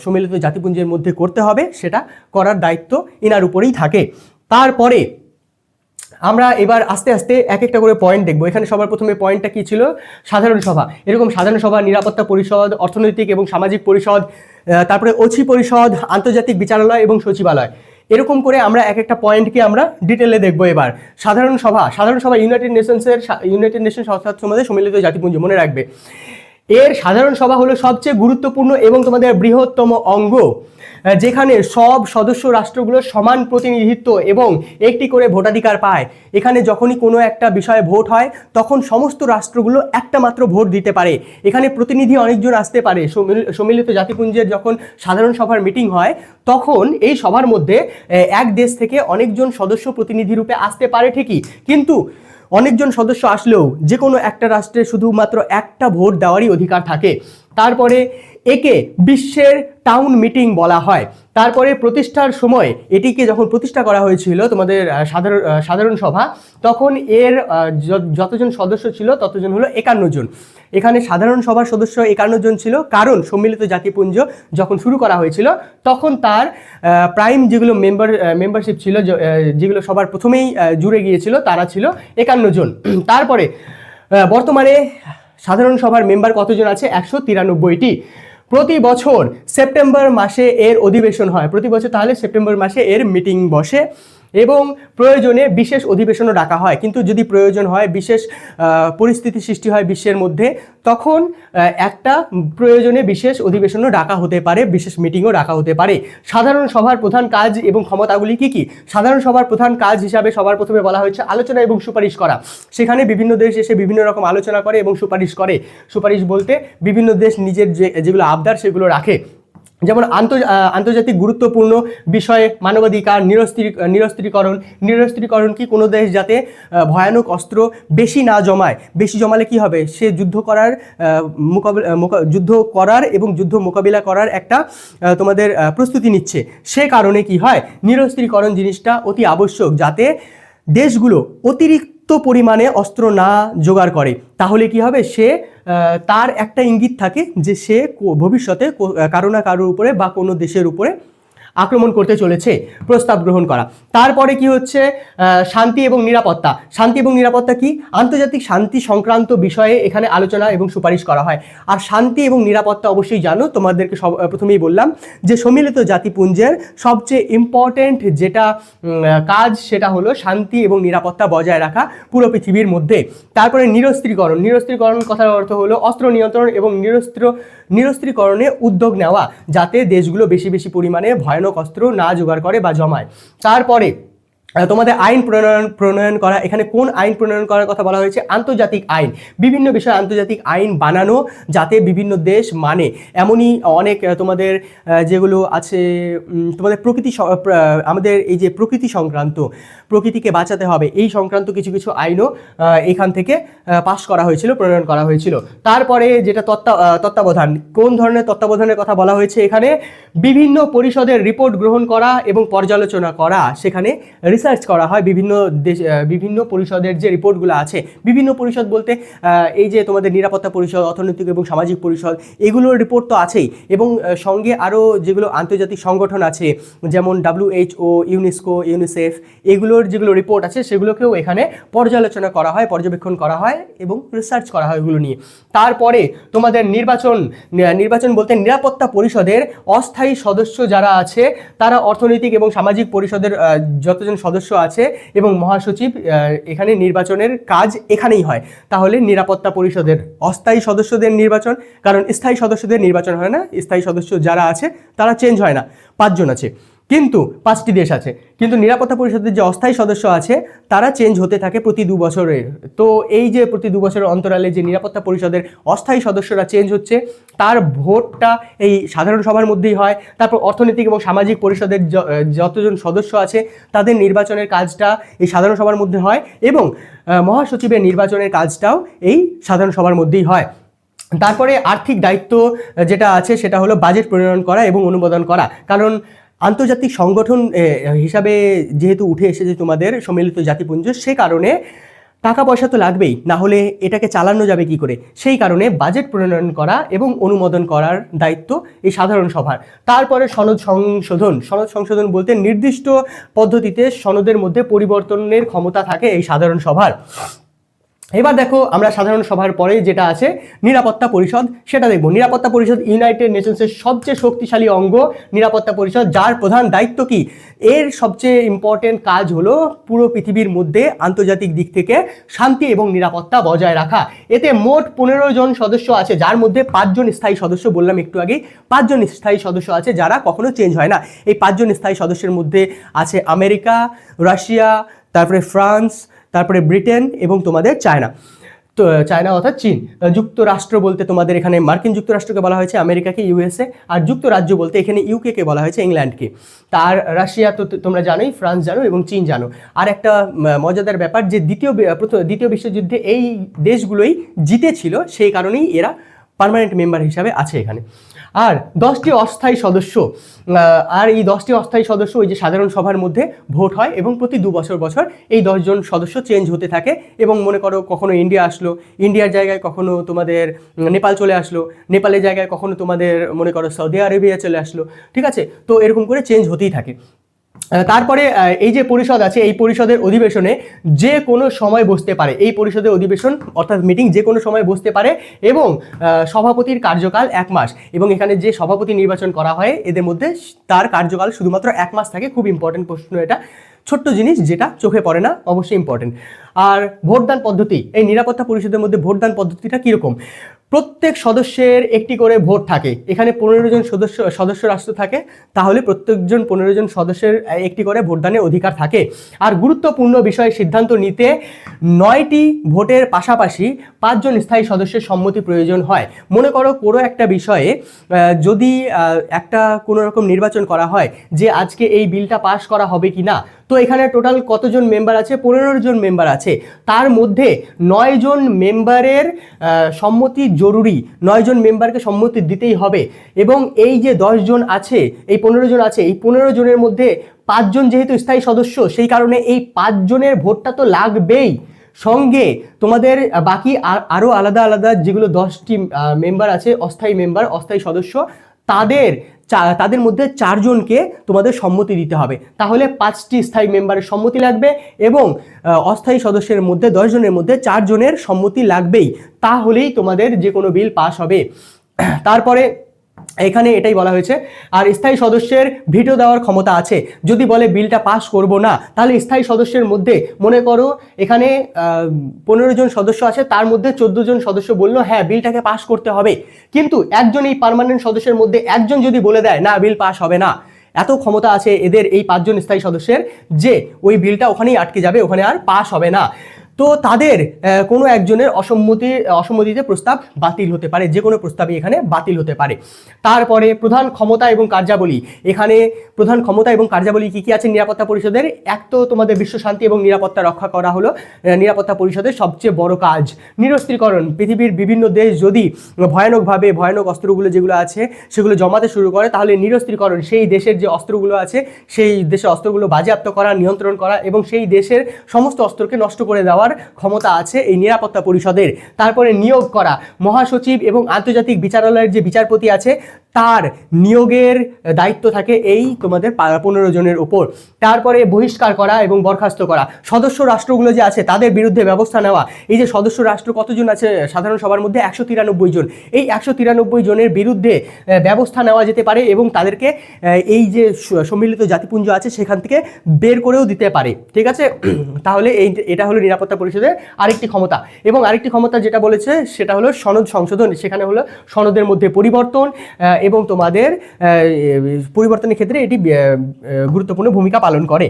সম্মিলিত জাতিপুঞ্জের মধ্যে করতে হবে, সেটা করার দায়িত্ব এনার উপরেই থাকে। তারপরে আমরা এবার আস্তে আস্তে এক একটা করে পয়েন্ট দেখবো। এখানে সবার প্রথমে পয়েন্টটা কি ছিল, সাধারণ সভা। এরকম সাধারণ সভা, নিরাপত্তা পরিষদ, অর্থনৈতিক এবং সামাজিক পরিষদ, তারপরে অচি পরিষদ, আন্তর্জাতিক বিচারালয় এবং সচিবালয়, এরকম করে আমরা এক একটা পয়েন্টকে আমরা ডিটেলে দেখবো। এবার সাধারণ সভা ইউনাইটেড নেশন সংস্থার মধ্যে সম্মিলিত জাতিপুঞ্জ, মনে রাখবে এর সাধারণ সভা হলো সবচেয়ে গুরুত্বপূর্ণ এবং তোমাদের বৃহত্তম অঙ্গ, যেখানে সব সদস্য রাষ্ট্রগুলোর সমান প্রতিনিধিত্ব এবং একটি করে ভোটাধিকার পায়। এখানে যখনই কোনো একটা বিষয়ে ভোট হয়, তখন সমস্ত রাষ্ট্রগুলো একটা মাত্র ভোট দিতে পারে। এখানে প্রতিনিধি অনেকজন আসতে পারে। সম্মিলিত জাতিপুঞ্জের যখন সাধারণ সভার মিটিং হয়, তখন এই সভার মধ্যে এক দেশ থেকে অনেকজন সদস্য প্রতিনিধি রূপে আসতে পারে ঠিকই, কিন্তু অনেকজন সদস্য আসলেও যে কোনো একটা রাষ্ট্রে শুধুমাত্র একটা ভোট দেওয়ারই অধিকার থাকে। তারপরে একে বিশ্বের টাউন মিটিং বলা হয়। তারপরে প্রতিষ্ঠার সময়, এটিকে যখন প্রতিষ্ঠা করা হয়েছিল তোমাদের সাধারণ সভা, তখন এর যতজন সদস্য ছিল ততজন হলো 51 জন। এখানে সাধারণ সভার সদস্য 51 জন ছিল, কারণ সম্মিলিত জাতিপুঞ্জ যখন শুরু করা হয়েছিল তখন তার প্রাইম যেগুলো মেম্বারশিপ ছিল, যেগুলো সবার প্রথমেই জুড়ে গিয়েছিল, তারা ছিল 51 জন। তারপরে বর্তমানে সাধারণ সভার মেম্বার কতজন আছে? 193টি। প্রতি বছর সেপ্টেম্বর মাসে এর অধিবেশন হয়, প্রতি বছর তাহলে সেপ্টেম্বর মাসে এর মিটিং বসে এবং প্রয়োজনে বিশেষ অধিবেশনও ডাকা হয়। কিন্তু যদি প্রয়োজন হয়, বিশেষ পরিস্থিতি সৃষ্টি হয় বিশ্বের মধ্যে, তখন একটা প্রয়োজনে বিশেষ অধিবেশনও ডাকা হতে পারে, বিশেষ মিটিংও ডাকা হতে পারে। সাধারণ সভার প্রধান কাজ এবং ক্ষমতাগুলি কি কি? সাধারণ সভার প্রধান কাজ হিসাবে সবার প্রথমে বলা হয়েছে আলোচনা এবং সুপারিশ করা। সেখানে বিভিন্ন দেশ এসে বিভিন্ন রকম আলোচনা করে এবং সুপারিশ করে। সুপারিশ বলতে বিভিন্ন দেশ নিজের যেগুলো আবদার সেগুলো রাখে। যেমন আন্তর্জাতিক গুরুত্বপূর্ণ বিষয়ে মানবাধিকার, নিরস্ত্রীকরণ কি, কোনো দেশ যাতে ভয়ানক অস্ত্র বেশি না জমায়। বেশি জমালে কি হবে? সে যুদ্ধ করার এবং যুদ্ধ মোকাবিলা করার একটা তোমাদের প্রস্তুতি নিচ্ছে। সে কারণে কি হয়, নিরস্ত্রীকরণ জিনিসটা অতি আবশ্যক, যাতে দেশগুলো অতিরিক্ত পরিমাণে অস্ত্র না জোগাড় করে। তাহলে কি হবে, সে তার একটা ইঙ্গিত থাকে যে সে ভবিষ্যতে কারো না কারোর উপরে বা কোনো দেশের উপরে আক্রমণ করতে চলেছে প্রস্তাব গ্রহণ করা। তারপরে কি হচ্ছে, শান্তি এবং নিরাপত্তা। শান্তি এবং নিরাপত্তা কি? আন্তর্জাতিক শান্তি সংক্রান্ত বিষয়ে এখানে আলোচনা এবং সুপারিশ করা হয়। আর শান্তি এবং নিরাপত্তা অবশ্যই জানো, তোমাদেরকে প্রথমেই বললাম যে সম্মিলিত জাতিপুঞ্জের সবচেয়ে ইম্পর্টেন্ট যেটা কাজ সেটা হলো শান্তি এবং নিরাপত্তা বজায় রাখা পুরো পৃথিবীর মধ্যে। তারপরে নিরস্ত্রীকরণ। নিরস্ত্রীকরণ কথার অর্থ হলো অস্ত্র নিয়ন্ত্রণ এবং নিরস্ত্রীকরণে উদ্যোগ নেওয়া, যাতে দেশগুলো বেশি বেশি পরিমাণে ভয়ানক অস্ত্র না জোগাড় করে বা জমায়। তারপরে তোমাদের আইন প্রণয়ন করা। এখানে কোন আইন প্রণয়ন করার কথা বলা হয়েছে? আন্তর্জাতিক আইন। বিভিন্ন বিষয়ে আন্তর্জাতিক আইন বানানো যাতে বিভিন্ন দেশ মানে। এমনই অনেক তোমাদের যেগুলো আছে, তোমাদের আমাদের এই যে প্রকৃতি সংক্রান্ত, প্রকৃতিকে বাঁচাতে হবে এই সংক্রান্ত কিছু কিছু আইনও এখান থেকে পাশ করা হয়েছিল, প্রণয়ন করা হয়েছিল। তারপরে যেটা তত্ত্বাবধান। কোন ধরনের তত্ত্বাবধানের কথা বলা হয়েছে? এখানে বিভিন্ন পরিষদের রিপোর্ট গ্রহণ করা এবং পর্যালোচনা করা, সেখানে রিসার্চ করা হয় বিভিন্ন পরিষদের যে রিপোর্টগুলো আছে। বিভিন্ন পরিষদ বলতে এই যে তোমাদের নিরাপত্তা পরিষদ, অর্থনৈতিক এবং সামাজিক পরিষদ, এগুলোর রিপোর্ট তো আছেই, এবং সঙ্গে আরও যেগুলো আন্তর্জাতিক সংগঠন আছে যেমন WHO, ইউনেস্কো, ইউনিসেফ, এগুলোর যেগুলো রিপোর্ট আছে সেগুলোকেও এখানে পর্যালোচনা করা হয়, পর্যবেক্ষণ করা হয় এবং রিসার্চ করা হয় ওগুলো নিয়ে। তারপরে তোমাদের নির্বাচন বলতে নিরাপত্তা পরিষদের অস্থায়ী সদস্য যারা আছে তারা অর্থনৈতিক এবং সামাজিক পরিষদের যতজন সদস্য আছে এবং মহাসচিব, এখানে নির্বাচনের কাজ এখানেই হয়। তাহলে নিরাপত্তা পরিষদের অস্থায়ী সদস্যদের নির্বাচন, কারণ স্থায়ী সদস্যদের নির্বাচন হয় না, স্থায়ী সদস্য যারা আছে তারা চেঞ্জ হয় না, 5 জন আছে, কিন্তু 5টি দেশ আছে, কিন্তু নিরাপত্তা পরিষদের যে অস্থায়ী সদস্য আছে তারা চেঞ্জ হতে থাকে প্রতি 2 বছরে। তো এই যে প্রতি 2 বছরের অন্তরালে যে নিরাপত্তা পরিষদের অস্থায়ী সদস্যরা চেঞ্জ হচ্ছে, তার ভোটটা এই সাধারণ সভার মধ্যেই হয়। তারপর অর্থনৈতিক এবং সামাজিক পরিষদের যতজন সদস্য আছে তাদের নির্বাচনের কাজটা এই সাধারণ সভার মধ্যে হয়, এবং মহাসচিবের নির্বাচনের কাজটাও এই সাধারণ সভার মধ্যেই হয়। তারপরে আর্থিক দায়িত্ব যেটা আছে সেটা হলো বাজেট প্রণয়ন করা এবং অনুমোদন করা। কারণ আন্তর্জাতিক সংগঠন হিসাবে যেহেতু উঠে এসেছে তোমাদের সম্মিলিত জাতিপুঞ্জ, সে কারণে টাকা পয়সা তো লাগবেই, না হলে এটাকে চালানো যাবে কি করে? সেই কারণে বাজেট প্রণয়ন করা এবং অনুমোদন করার দায়িত্ব এই সাধারণ সভার। তারপরে সনদ সংশোধন বলতে নির্দিষ্ট পদ্ধতিতে সনদের মধ্যে পরিবর্তনের ক্ষমতা থাকে এই সাধারণ সভার। এবার দেখো আমরা সাধারণ সভার পরে যেটা আছে নিরাপত্তা পরিষদ, সেটা দেখব। নিরাপত্তা পরিষদ ইউনাইটেড নেশনসের সবচেয়ে শক্তিশালী অঙ্গ নিরাপত্তা পরিষদ, যার প্রধান দায়িত্ব কি? এর সবচেয়ে ইম্পর্টেন্ট কাজ হলো পুরো পৃথিবীর মধ্যে আন্তর্জাতিক দিক থেকে শান্তি এবং নিরাপত্তা বজায় রাখা। এতে মোট 15 জন সদস্য আছে, যার মধ্যে 5 জন স্থায়ী সদস্য, বললাম একটু আগেই 5 জন স্থায়ী সদস্য আছে যারা কখনো চেঞ্জ হয় না। এই 5 জন স্থায়ী সদস্যের মধ্যে আছে আমেরিকা, রাশিয়া, তারপরে ফ্রান্স, তারপরে ব্রিটেন এবং তোমাদের চায়না। তো চায়না অর্থাৎ চীন। যুক্তরাষ্ট্র বলতে তোমাদের এখানে মার্কিন যুক্তরাষ্ট্রকে বলা হয়েছে, আমেরিকাকে USA, আর যুক্তরাজ্য বলতে এখানে UKকে বলা হয়েছে, ইংল্যান্ডকে। তার রাশিয়া তো তোমরা জানোই, ফ্রান্স জানো এবং চীন জানো। আর একটা মজাদার ব্যাপার যে দ্বিতীয় বিশ্বযুদ্ধে এই দেশগুলোই জিতেছিল, সেই কারণেই এরা পার্মানেন্ট মেম্বার হিসাবে আছে এখানে। আর 10টি অস্থায়ী সদস্য, আর এই 10টি অস্থায়ী সদস্য ওই যে সাধারণ সভার মধ্যে ভোট হয় এবং প্রতি 2 বছর এই 10 জন সদস্য চেঞ্জ হতে থাকে। এবং মনে করো কখনো ইন্ডিয়া আসলো, ইন্ডিয়ার জায়গায় কখনো তোমাদের নেপাল চলে আসলো, নেপালের জায়গায় কখনো তোমাদের মনে করো সৌদি আরবিয়া চলে আসলো, ঠিক আছে? তো এরকম করে চেঞ্জ হতেই থাকে। তারপরে এই যে পরিষদ আছে, এই পরিষদের অধিবেশনে যে কোনো সময় বসতে পারে। এই পরিষদের অধিবেশন অর্থাৎ মিটিং যে কোনো সময় বসতে পারে, এবং সভাপতির কার্যকাল 1 মাস। এবং এখানে যে সভাপতি নির্বাচন করা হয় এদের মধ্যে তার কার্যকাল শুধুমাত্র 1 মাস থাকে। খুব ইম্পর্টেন্ট প্রশ্ন এটা, ছোট্ট জিনিস যেটা চোখে পড়ে না, অবশ্যই ইম্পর্টেন্ট। আর ভোটদান পদ্ধতি, এই নিরাপত্তা পরিষদের মধ্যে ভোটদান পদ্ধতিটা কীরকম? প্রত্যেক সদস্যের একটি করে ভোট থাকে। এখানে 15 জন সদস্য রাষ্ট্র থাকে, তাহলে প্রত্যেকজন 15 জন সদস্যের একটি করে ভোটদানের অধিকার থাকে। আর গুরুত্বপূর্ণ বিষয়ে সিদ্ধান্ত নিতে 9টি ভোটের পাশাপাশি 5 জন স্থায়ী সদস্যের সম্মতি প্রয়োজন হয়। মনে করো কোনো একটা বিষয়ে যদি একটা কোনো রকম নির্বাচন করা হয় যে আজকে এই বিলটা পাস করা হবে কি না, তো এখানে টোটাল কতজন মেম্বার আছে? 15 জন মেম্বার আছে। তার মধ্যে 9 জন মেম্বারের সম্মতি জরুরি, 9 জন মেম্বারকে সম্মতি দিতেই হবে। এবং এই যে 10 জন আছে, এই 15 জন আছে, এই 15 জনের মধ্যে 5 জন যেহেতু স্থায়ী সদস্য, সেই কারণে এই 5 জনের ভোটটা তো লাগবেই। সঙ্গে তোমাদের বাকি আরও আলাদা আলাদা যেগুলো 10টি মেম্বার আছে, অস্থায়ী সদস্য, তাদের তাদের মধ্যে 4 জনকে তোমাদের সম্মতি দিতে হবে, তাহলে 5টি স্থায়ী মেম্বারের সম্মতি লাগবে এবং অস্থায়ী সদস্যের মধ্যে 10 জনের মধ্যে 4 জনের সম্মতি লাগবেই, তাহলেই তোমাদের যে কোনো বিল পাস হবে। তারপরে এখানে এটাই বলা হয়েছে, আর স্থায়ী সদস্যের ভিটো দেওয়ার ক্ষমতা আছে। যদি বলে বিলটা পাস করব না, তাহলে স্থায়ী সদস্যের মধ্যে মনে করো এখানে 15 জন সদস্য আছে, তার মধ্যে 14 জন সদস্য বললো হ্যাঁ বিলটাকে পাস করতে হবে, কিন্তু একজন এই পার্মানেন্ট সদস্যের মধ্যে একজন যদি বলে দেয় না বিল পাস হবে না, এত ক্ষমতা আছে এদের এই 5 জন স্থায়ী সদস্যের যে ওই বিলটা ওখানেই আটকে যাবে, ওখানে আর পাস হবে না। তো তাদের কোনো একজনের অসম্মতিতে প্রস্তাব বাতিল হতে পারে, যে কোনো প্রস্তাবই এখানে বাতিল হতে পারে। তারপরে প্রধান ক্ষমতা এবং কার্যাবলী, এখানে প্রধান ক্ষমতা এবং কার্যাবলী কি কি আছে নিরাপত্তা পরিষদের? এক তো তোমাদের বিশ্ব শান্তি এবং নিরাপত্তা রক্ষা করা হলো নিরাপত্তা পরিষদের সবচেয়ে বড় কাজ। নিরস্ত্রীকরণ, পৃথিবীর বিভিন্ন দেশ যদি ভয়ানক অস্ত্রগুলো যেগুলো আছে সেগুলো জমাতে শুরু করে, তাহলে নিরস্ত্রীকরণ, সেই দেশের যে অস্ত্রগুলো আছে সেই দেশের অস্ত্রগুলো বাজেয়াপ্ত করা, নিয়ন্ত্রণ করা এবং সেই দেশের সমস্ত অস্ত্রকে নষ্ট করে দেওয়ার ক্ষমতা আছে এই নিরাপত্তা পরিষদের। তারপরে নিয়োগ করা, মহাসচিব এবং আন্তর্জাতিক বিচারালয়ের যে বিচারপতি আছে তার নিয়োগের দায়িত্ব থাকে এই তোমাদের 15 জনের উপর। তারপরে বহিষ্কার করা এবং বরখাস্ত করা, সদস্য রাষ্ট্রগুলো যে আছে তাদের বিরুদ্ধে ব্যবস্থা নেওয়া। এই যে সদস্য রাষ্ট্র কতজন আছে সাধারণ সভার মধ্যে? 193 জন। এই 193 জনের বিরুদ্ধে ব্যবস্থা নেওয়া যেতে পারে এবং তাদেরকে এই যে সম্মিলিত জাতিপুঞ্জ আছে সেখান থেকে বের করেও দিতে পারে, ঠিক আছে? তাহলে এটা হলো নিরাপত্তা পরিষদের আরেকটি ক্ষমতা। এবং আরেকটি ক্ষমতা যেটা বলেছে সেটা হলো সনদ সংশোধন, সেখানে হলো সনদের মধ্যে পরিবর্তন এবং তোমাদের পরিবর্তনের ক্ষেত্রে এটি গুরুত্বপূর্ণ ভূমিকা পালন করে।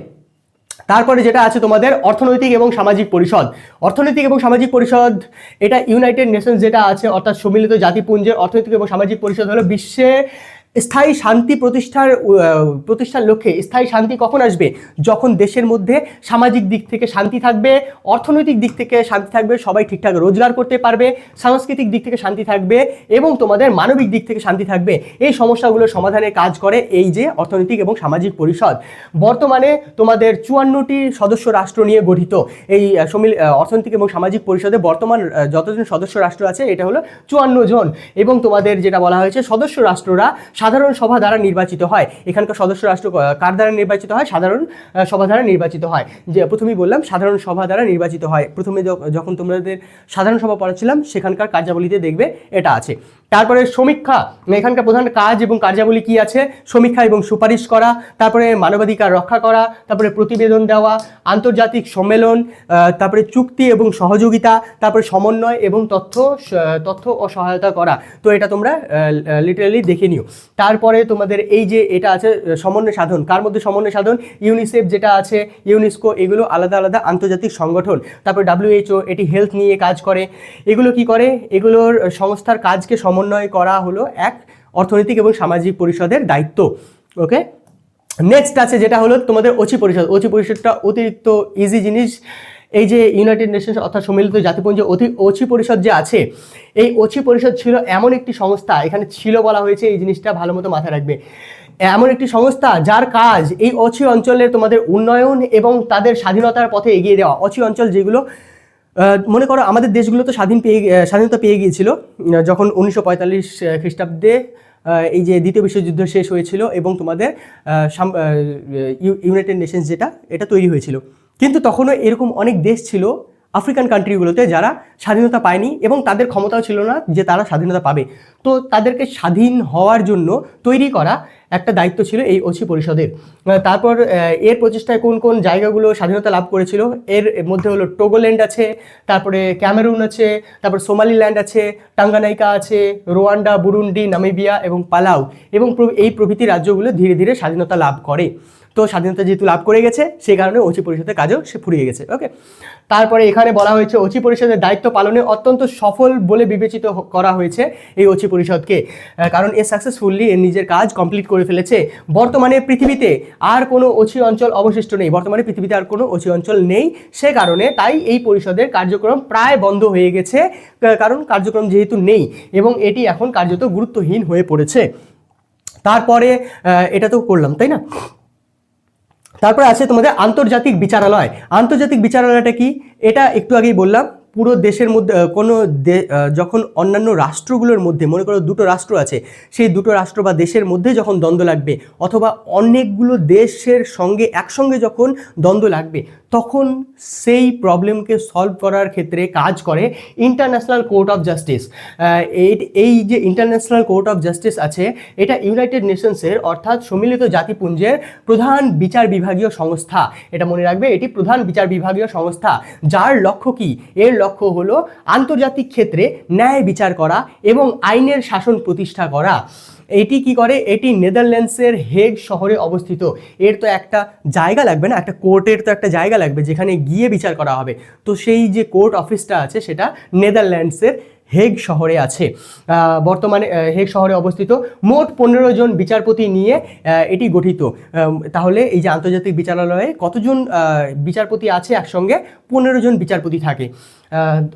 তারপরে যেটা আছে তোমাদের অর্থনৈতিক এবং সামাজিক পরিষদ। অর্থনৈতিক এবং সামাজিক পরিষদ এটা ইউনাইটেড নেশনস যেটা আছে অর্থাৎ সম্মিলিত জাতিপুঞ্জের অর্থনৈতিক এবং সামাজিক পরিষদ হলো বিশ্বে স্থায়ী শান্তি প্রতিষ্ঠার লক্ষ্যে। স্থায়ী শান্তি কখন আসবে? যখন দেশের মধ্যে সামাজিক দিক থেকে শান্তি থাকবে, অর্থনৈতিক দিক থেকে শান্তি থাকবে, সবাই ঠিকঠাক রোজগার করতে পারবে, সাংস্কৃতিক দিক থেকে শান্তি থাকবে এবং তোমাদের মানবিক দিক থেকে শান্তি থাকবে। এই সমস্যাগুলোর সমাধানে কাজ করে এই যে অর্থনৈতিক এবং সামাজিক পরিষদ। বর্তমানে তোমাদের 54টি সদস্য রাষ্ট্র নিয়ে গঠিত এই অর্থনৈতিক এবং সামাজিক পরিষদে বর্তমান যতজন সদস্য রাষ্ট্র আছে এটা হলো 54 জন। এবং তোমাদের যেটা বলা হয়েছে সদস্য রাষ্ট্ররা সাধারণ সভা দ্বারা নির্বাচিত হয়। এখানকার সদস্য রাষ্ট্র কার দ্বারা নির্বাচিত হয়? সাধারণ সভা দ্বারা নির্বাচিত হয়। যে প্রথমেই বললাম সাধারণ সভা দ্বারা নির্বাচিত হয়। প্রথমে যখন তোমাদের সাধারণ সভা পড়াচ্ছিলাম সেখানকার কার্যাবলীতে দেখবে এটা আছে। তারপরে সমীক্ষা, এখানকার প্রধান কাজ এবং কার্যাবলী কি আছে? সমীক্ষা এবং সুপারিশ করা, তারপরে মানবাধিকার রক্ষা করা, তারপরে প্রতিবেদন দেওয়া, আন্তর্জাতিক সম্মেলন, তারপরে চুক্তি এবং সহযোগিতা, তারপরে সমন্বয় এবং তথ্য ও সহায়তা করা। তো এটা তোমরা লিটারালি দেখে নিও। তারপরে তোমাদের এই যে এটা আছে সমন্বয় সাধন, কার মধ্যে সমন্বয় সাধন? ইউনিসেফ যেটা আছে, ইউনেস্কো, এগুলো আলাদা আলাদা আন্তর্জাতিক সংগঠন। তারপরে WHO, এটি হেলথ নিয়ে কাজ করে। এগুলো কি করে? এগুলোর সংস্থার কাজকে সমন্বয় করা হলো এক অর্থনৈতিক এবং সামাজিক পরিষদের দায়িত্ব। ওকে, নেক্সট আছে যেটা হলো তোমাদের ওচি পরিষদ। ওচি পরিষদটা অতিরিক্ত ইজি জিনিস। এই যে ইউনাইটেড নেশনস অর্থাৎ সম্মিলিত জাতিপুঞ্জ ওচি পরিষদ যে আছে, এই ওচি পরিষদ ছিল এমন একটি সংস্থা, এখানে ছিল বলা হয়েছে, এই জিনিসটা ভালো মতো মাথায় রাখবে, এমন একটি সংস্থা যার কাজ এই ওচি অঞ্চলের তোমাদের উন্নয়ন এবং তাদের স্বাধীনতার পথে এগিয়ে দেওয়া। ওচি অঞ্চল যেগুলো মনে করো আমাদের দেশগুলো তো স্বাধীনতা পেয়ে গিয়েছিল যখন 1945 খ্রিস্টাব্দে এই যে দ্বিতীয় বিশ্বযুদ্ধ শেষ হয়েছিল এবং তোমাদের ইউনাইটেড নেশনস যেটা এটা তৈরি হয়েছিল। কিন্তু তখনও এরকম অনেক দেশ ছিল আফ্রিকান কান্ট্রিগুলোতে যারা স্বাধীনতা পায়নি এবং তাদের ক্ষমতাও ছিল না যে তারা স্বাধীনতা পাবে। তো তাদেরকে স্বাধীন হওয়ার জন্য তৈরি করা একটা দায়িত্ব ছিল এই ওচি পরিষদের। তারপর এর প্রচেষ্টায় কোন কোন জায়গাগুলো স্বাধীনতা লাভ করেছিল এর মধ্যে হলো টোগোল্যান্ড আছে, তারপরে ক্যামেরুন আছে, তারপর সোমালিল্যান্ড আছে, টাঙ্গানাইকা আছে, রোয়ান্ডা, বুরুন্ডি, নামিবিয়া এবং পালাউ এবং এই প্রভৃতি রাজ্যগুলো ধীরে ধীরে স্বাধীনতা লাভ করে। তো স্বাধীনতা যেহেতু লাভ করে গেছে সেই কারণে ওচি পরিষদের কাজও সে ফুরিয়ে গেছে। ওকে, তারপরে এখানে বলা হয়েছে ওচি পরিষদের দায়িত্ব পালনে অত্যন্ত সফল বলে বিবেচিত করা হয়েছে এই ওচি পরিষদকে, কারণ এ সাকসেসফুলি এর নিজের কাজ কমপ্লিট করে ফেলেছে। বর্তমানে পৃথিবীতে আর কোনো ওচি অঞ্চল অবশিষ্ট নেই, বর্তমানে পৃথিবীতে আর কোনো ওচি অঞ্চল নেই, সে কারণে তাই এই পরিষদের কার্যক্রম প্রায় বন্ধ হয়ে গেছে, কারণ কার্যক্রম যেহেতু নেই এবং এটি এখন কার্যত গুরুত্বহীন হয়ে পড়েছে। তারপরে এটা তো করলাম, তাই না? তারপরে আছে তোমাদের আন্তর্জাতিক বিচারালয়। আন্তর্জাতিক বিচারালয়টা কি? এটা একটু আগেই বললাম, পুরো দেশের মধ্যে যখন অন্যান্য রাষ্ট্রগুলোর মধ্যে মনে করো দুটো রাষ্ট্র আছে, সেই দুটো রাষ্ট্র বা দেশের মধ্যে যখন দ্বন্দ্ব লাগবে অথবা অনেকগুলো দেশের সঙ্গে একসঙ্গে যখন দ্বন্দ্ব লাগবে, তখন সেই প্রবলেমকে সলভ করার ক্ষেত্রে কাজ করে ইন্টারন্যাশনাল কোর্ট অফ জাস্টিস। এই যে ইন্টারন্যাশনাল কোর্ট অফ জাস্টিস আছে, এটা ইউনাইটেড নেশনসের অর্থাৎ সম্মিলিত জাতিপুঞ্জের প্রধান বিচার বিভাগীয় সংস্থা। এটা মনে রাখবে, এটি প্রধান বিচার বিভাগীয় সংস্থা, যার লক্ষ্য কি? এর লক্ষ্য হলো আন্তর্জাতিক ক্ষেত্রে ন্যায় বিচার করা এবং আইনের শাসন প্রতিষ্ঠা করা। এটি কি করে? এটি নেদারল্যান্ডসের হেগ শহরে অবস্থিত। এর তো একটা জায়গা লাগবে না, একটা কোর্টের তো একটা জায়গা লাগবে যেখানে গিয়ে বিচার করা হবে। তো সেই যে কোর্ট অফিসটা আছে সেটা নেদারল্যান্ডসের হেগ শহরে আছে, বর্তমানে হেগ শহরে অবস্থিত। মোট 15 জন বিচারপতি নিয়ে এটি গঠিত। তাহলে এই যে আন্তর্জাতিক বিচারালয়ে কতজন বিচারপতি আছে? একসঙ্গে 15 জন বিচারপতি থাকে,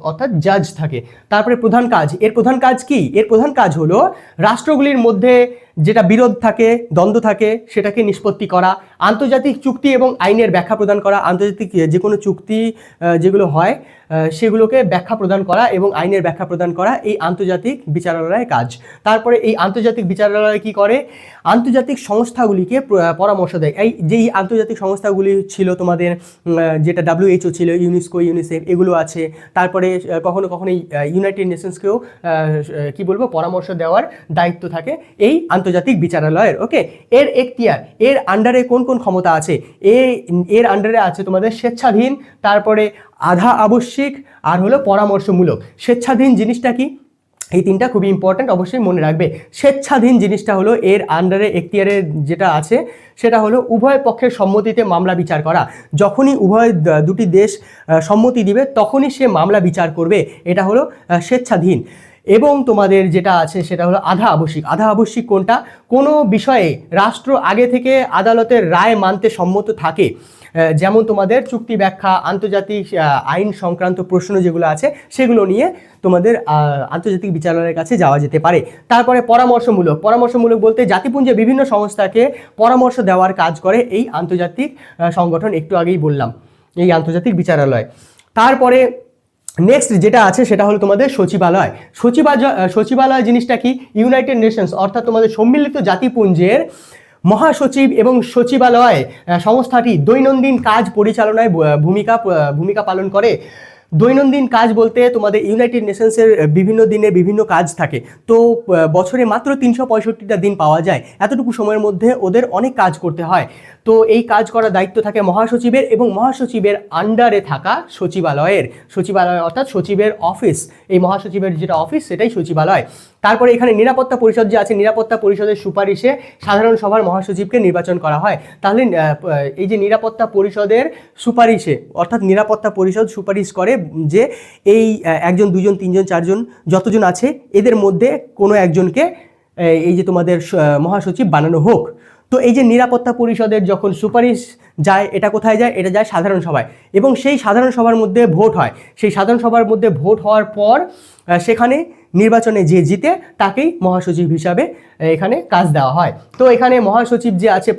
অর্থাৎ জাজ থাকে। তারপরে প্রধান কাজ, এর প্রধান কাজ কি? এর প্রধান কাজ হলো রাষ্ট্রগুলির মধ্যে যেটা বিরোধ থাকে, দ্বন্দ্ব থাকে, সেটাকে নিষ্পত্তি করা, আন্তর্জাতিক চুক্তি এবং আইনের ব্যাখ্যা প্রদান করা। আন্তর্জাতিক যে কোনো চুক্তি যেগুলো হয় সেগুলোকে ব্যাখ্যা প্রদান করা এবং আইনের ব্যাখ্যা প্রদান করা এই আন্তর্জাতিক বিচারালয়ের কাজ। তারপরে এই আন্তর্জাতিক বিচারালয় কি করে? আন্তর্জাতিক সংস্থাগুলিকে পরামর্শ দেয়। যেই আন্তর্জাতিক সংস্থাগুলি ছিল তোমাদের, যেটা WHO ছিল, ইউনেস্কো, ইউনিসেফ, এগুলো আছে। তারপরে কখনো কখনো ইউনাইটেড নেশনসকেও কি বলবো, পরামর্শ দেওয়ার দায়িত্ব থাকে এই আন্তর্জাতিক বিচারালয়ের। ওকে, এর এখতিয়ার, এর আন্ডারে কোন কোন ক্ষমতা আছে? এর আন্ডারে আছে তোমাদের স্বেচ্ছাধীন, তারপরে আধা আবশ্যিক, আর হলো পরামর্শমূলক। স্বেচ্ছাধীন জিনিসটা কি? এই তিনটা খুবই ইম্পর্ট্যান্ট, অবশ্যই মনে রাখবে। স্বেচ্ছাধীন জিনিসটা হলো এর আন্ডারে এখতিয়ারে যেটা আছে সেটা হলো উভয় পক্ষের সম্মতিতে মামলা বিচার করা। যখনই দুটি দেশ সম্মতি দিবে তখনই সে মামলা বিচার করবে, এটা হলো স্বেচ্ছাধীন। এবং তোমাদের যেটা আছে সেটা হলো আধা আবশ্যিক। আধা আবশ্যিক কোনটা? কোনো বিষয়ে রাষ্ট্র আগে থেকে আদালতের রায় মানতে সম্মত থাকে, যেমন তোমাদের চুক্তি ব্যাখ্যা, আন্তর্জাতিক আইন সংক্রান্ত প্রশ্ন যেগুলো আছে সেগুলো নিয়ে তোমাদের আন্তর্জাতিক বিচারালয়ের কাছে যাওয়া যেতে পারে। তারপরে পরামর্শমূলক। পরামর্শমূলক বলতে জাতিপুঞ্জের বিভিন্ন সংস্থাকে পরামর্শ দেওয়ার কাজ করে এই আন্তর্জাতিক সংগঠন, একটু আগেই বললাম, এই আন্তর্জাতিক বিচারালয়। তারপরে নেক্সট যেটা আছে সেটা হলো তোমাদের সচিবালয়। সচিবালয় জিনিসটা কি? ইউনাইটেড নেশনস অর্থাৎ তোমাদের সম্মিলিত জাতিপুঞ্জের মহাসচিব এবং সচিবালয় সংস্থাটি দৈনন্দিন কাজ পরিচালনায় ভূমিকা পালন করে। দৈনন্দিন কাজ বলতে তোমাদের ইউনাইটেড নেশনসের বিভিন্ন দিনে বিভিন্ন কাজ থাকে, তো বছরে মাত্র 365টা দিন পাওয়া যায়। এতটুকু সময়ের মধ্যে ওদের অনেক কাজ করতে হয়। তো এই কাজ করার দায়িত্ব থাকে মহাসচিবের, এবং মহাসচিবের আন্ডারে থাকা সচিবালয়ের। সচিবালয় অর্থাৎ সচিবের অফিস, এই মহাসচিবের যেটা অফিস সেটাই সচিবালয়। তারপরে এখানে নিরাপত্তা পরিষদ যে আছে, নিরাপত্তা পরিষদের সুপারিশে সাধারণ সভার মহাসচিবকে নির্বাচন করা হয়। তাহলে এই যে নিরাপত্তা পরিষদের সুপারিশে, অর্থাৎ নিরাপত্তা পরিষদ সুপারিশ করে যে এই 1 জন 2 জন 3 জন 4 জন যতজন আছে এদের মধ্যে কোনো একজনকে এই যে তোমাদের মহাসচিব বানানো হোক। তো এই যে নিরাপত্তা পরিষদের যখন সুপারিশ যায়, এটা কোথায় যায়? এটা যায় সাধারণ সভায়, এবং সেই সাধারণ সভার মধ্যে ভোট হয়। সেই সাধারণ সভার মধ্যে ভোট হওয়ার পর সেখানে নির্বাচনে যে জিতে তাকেই মহাসচিব হিসাবে এখানে কাজ দেওয়া হয়। তো এখানে মহাসচিব যে আছে,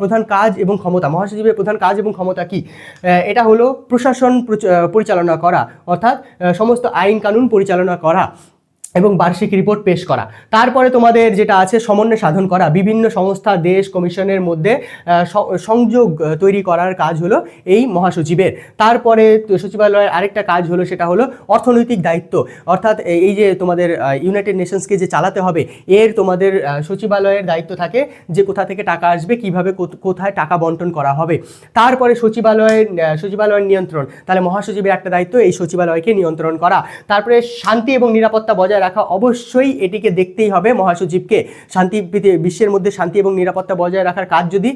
প্রধান কাজ এবং ক্ষমতা, মহাসচিবের প্রধান কাজ এবং ক্ষমতা কি? এটা হলো প্রশাসন পরিচালনা করা, অর্থাৎ সমস্ত আইন কানুন পরিচালনা করা এবং বার্ষিক রিপোর্ট পেশ করা। তারপরে তোমাদের যেটা আছে সমন্বয় সাধন করা, বিভিন্ন সংস্থা, দেশ, কমিশনের মধ্যে সংযোগ তৈরি করার কাজ হলো এই মহাসচিবের। তারপরে সচিবালয়ের আরেকটা কাজ হলো সেটা হলো অর্থনৈতিক দায়িত্ব, অর্থাৎ এই যে তোমাদের ইউনাইটেড নেশনসকে যে চালাতে হবে, এর তোমাদের সচিবালয়ের দায়িত্ব থাকে যে কোথা থেকে টাকা আসবে, কিভাবে কোথায় টাকা বন্টন করা হবে। তারপরে সচিবালয়ের নিয়ন্ত্রণ, তাহলে মহাসচিবের একটা দায়িত্ব এই সচিবালয়কে নিয়ন্ত্রণ করা। তারপরে শান্তি এবং নিরাপত্তা বজায় রাখা, অবশ্যই এটিকে দেখতেই হবে মহাসচিবকে। বিশ্বের মধ্যে শান্তি এবং নিরাপত্তা বজায় রাখার কাজ যদি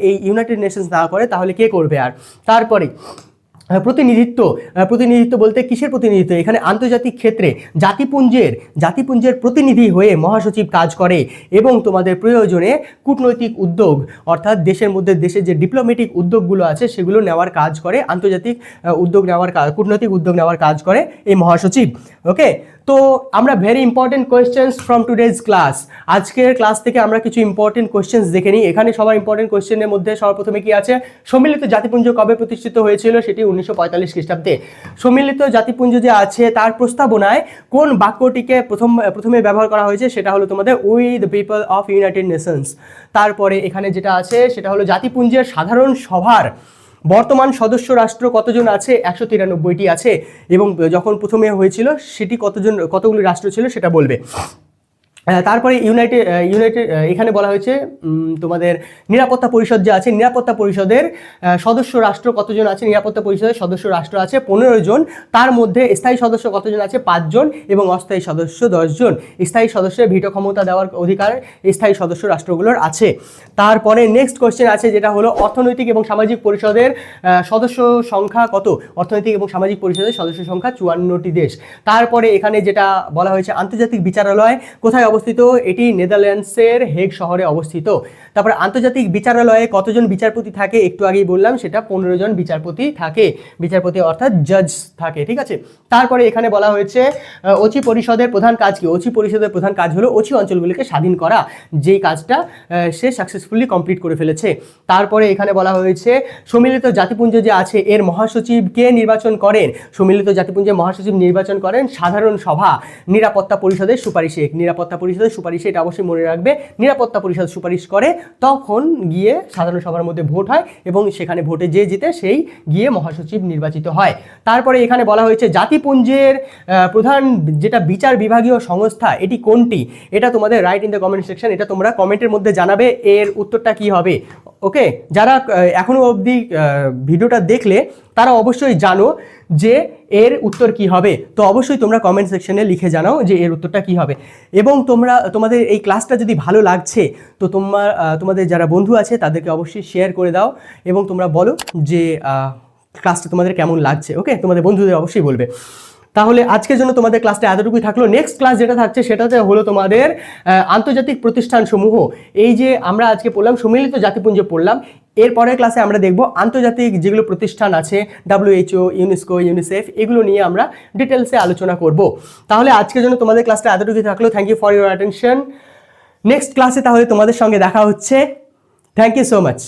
এই ইউনাইটেড নেশনস না করে তাহলে কে করবে? আর তারপরে প্রতিনিধিত্ব বলতে কিসের প্রতিনিধিত্ব? এখানে আন্তর্জাতিক ক্ষেত্রে জাতিপুঞ্জের প্রতিনিধি হয়ে মহাসচিব কাজ করে, এবং তোমাদের প্রয়োজনে কূটনৈতিক উদ্যোগ, অর্থাৎ দেশের মধ্যে দেশের যে ডিপ্লোম্যাটিক উদ্যোগগুলো আছে সেগুলো নেওয়ার কাজ করে, আন্তর্জাতিক কূটনৈতিক উদ্যোগ নেওয়ার কাজ করে এই মহাসচিব। ওকে, তো আমরা very important questions from today's class, আজকের ক্লাস থেকে আমরা কিছু ইম্পর্টেন্ট কোয়েশ্চেন্স দেখে নিই। এখানে সবার ইম্পর্টেন্ট কোয়েশ্চেনের মধ্যে সর্বপ্রথমে কি আছে? সম্মিলিত জাতিপুঞ্জ কবে প্রতিষ্ঠিত হয়েছিল? সেটি 1945 খ্রিস্টাব্দে। সম্মিলিত জাতিপুঞ্জ যে আছে তার প্রস্তাবনায় কোন বাক্যটিকে প্রথমে ব্যবহার করা হয়েছে, সেটা হলো তোমাদের we the people of United Nations. তারপরে এখানে যেটা আছে সেটা হলো জাতিপুঞ্জের সাধারণ সভার বর্তমান সদস্য রাষ্ট্র কতজন আছে, 193টি আছে, এবং যখন প্রথমে হয়েছিল সেটি কতগুলি রাষ্ট্র ছিল সেটা বলবে। তারপরে ইউনাইটেড এখানে বলা হয়েছে তোমাদের নিরাপত্তা পরিষদ যে আছে, নিরাপত্তা পরিষদের সদস্য রাষ্ট্র কতজন আছে, নিরাপত্তা পরিষদের সদস্য রাষ্ট্র আছে 15 জন, তার মধ্যে স্থায়ী সদস্য কতজন আছে, 5 জন, এবং অস্থায়ী সদস্য 10 জন। স্থায়ী সদস্যের ভিটো ক্ষমতা দেওয়ার অধিকার স্থায়ী সদস্য রাষ্ট্রগুলোর আছে। তারপরে নেক্সট কোশ্চেন আছে যেটা হলো অর্থনৈতিক এবং সামাজিক পরিষদের সদস্য সংখ্যা কত, অর্থনৈতিক এবং সামাজিক পরিষদের সদস্য সংখ্যা 54টি দেশ। তারপরে এখানে যেটা বলা হয়েছে আন্তর্জাতিক বিচারালয় কোথায় অবস্থিত, এটি নেদারল্যান্ডসের হেগ শহরে অবস্থিত। তারপরে আন্তর্জাতিক বিচারালয়ে কতজন বিচারপতি থাকে, একটু আগেই বললাম সেটা 15 জন বিচারপতি থাকে, বিচারপতি অর্থাৎ জাজ থাকে, ঠিক আছে। তারপরে এখানে বলা হয়েছে ওচি পরিষদের প্রধান কাজ কি, ওচি পরিষদের প্রধান কাজ হলো ওচি অঞ্চলগুলিকে স্বাধীন করা, যেই কাজটা সে সাকসেসফুলি কমপ্লিট করে ফেলেছে। তারপরে এখানে বলা হয়েছে সম্মিলিত জাতিপুঞ্জ যে আছে এর মহাসচিব কে নির্বাচন করেন, সম্মিলিত জাতিপুঞ্জের মহাসচিব নির্বাচন করেন সাধারণ সভা নিরাপত্তা পরিষদের সুপারিশে, নিরাপত্তা পরিষদের সুপারিশে, এটা অবশ্যই মনে রাখবে, নিরাপত্তা পরিষদ সুপারিশ করে, তখন গিয়ে সাধারণ সভার মধ্যে ভোট হয় এবং সেখানে ভোটে যে জিতে সেই গিয়ে মহাসচিব নির্বাচিত হয়। তারপরে এখানে বলা হয়েছে জাতিপুঞ্জের প্রধান যেটা বিচার বিভাগীয় সংস্থা এটি কোনটি, এটা তোমাদের right in the comment section, এটা তোমরা কমেন্টের মধ্যে জানাবে এর উত্তরটা কি হবে। ওকে, যারা এখনো অবধি ভিডিওটা দেখলে তারা অবশ্যই জানো যে এর উত্তর কি হবে, তো অবশ্যই তোমরা কমেন্ট সেকশনে লিখে জানাও যে এর উত্তরটা কি হবে। এবং তোমাদের এই ক্লাসটা যদি ভালো লাগছে তো তোমাদের যারা বন্ধু আছে তাদেরকে অবশ্যই শেয়ার করে দাও এবং তোমরা বলো যে ক্লাসটা তোমাদের কেমন লাগছে। ওকে, তোমাদের বন্ধুদের অবশ্যই বলবে। তাহলে আজকের জন্য তোমাদের ক্লাসটা এতটুকুই থাকলো। নেক্সট ক্লাস যেটা থাকছে সেটাতে হলো তোমাদের আন্তর্জাতিক প্রতিষ্ঠানসমূহ। এই যে আমরা আজকে পড়লাম সম্মিলিত জাতিপুঞ্জ পড়লাম, এর পরের ক্লাসে আমরা দেখব আন্তর্জাতিক যেগুলো প্রতিষ্ঠান আছে WHO, ইউনেস্কো, ইউনিসেফ, এগুলো নিয়ে আমরা ডিটেলসে আলোচনা করব। তাহলে আজকের জন্য তোমাদের ক্লাসটা এতটুকুই থাকলো। Thank you for your attention. Next ক্লাসে তাহলে তোমাদের সঙ্গে দেখা হচ্ছে। Thank you so much.